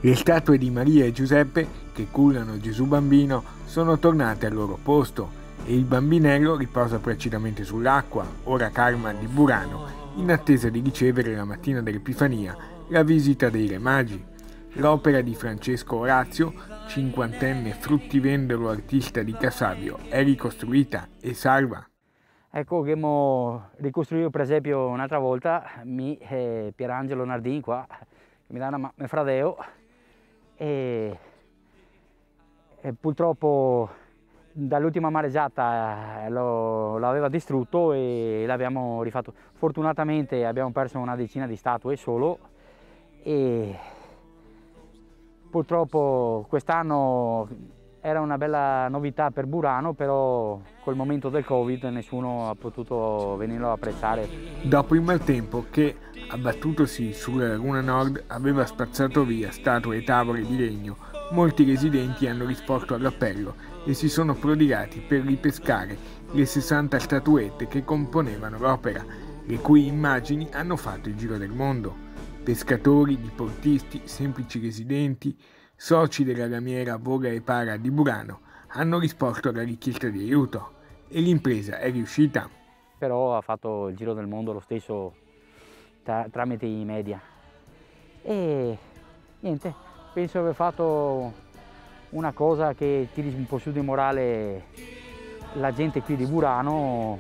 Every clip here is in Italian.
Le statue di Maria e Giuseppe, che cullano Gesù bambino, sono tornate al loro posto e il bambinello riposa placidamente sull'acqua, ora calma di Burano, in attesa di ricevere la mattina dell'Epifania la visita dei Re Magi. L'opera di Francesco Orazio, cinquantenne fruttivendolo artista di Cassavio, è ricostruita e salva. Ecco che mo ricostruito per esempio un'altra volta Pierangelo Nardin qua, che mi dà una mano fradeo e purtroppo dall'ultima mareggiata l'aveva distrutto e l'abbiamo rifatto. Fortunatamente abbiamo perso una decina di statue solo e purtroppo quest'anno era una bella novità per Burano, però col momento del Covid nessuno ha potuto venirlo a apprezzare. Dopo il maltempo che, abbattutosi sulla laguna nord, aveva spazzato via statue e tavole di legno, molti residenti hanno risposto all'appello e si sono prodigati per ripescare le 60 statuette che componevano l'opera, le cui immagini hanno fatto il giro del mondo. Pescatori, diportisti, semplici residenti, soci della lamiera Voga e Para di Burano hanno risposto alla richiesta di aiuto e l'impresa è riuscita. Però ha fatto il giro del mondo lo stesso tramite i media. E niente, penso di aver fatto una cosa che tiri un po' su di morale la gente qui di Burano,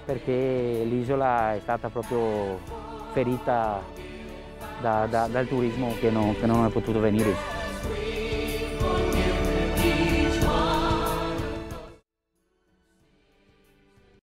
perché l'isola è stata proprio ferita dal turismo che non è potuto venire.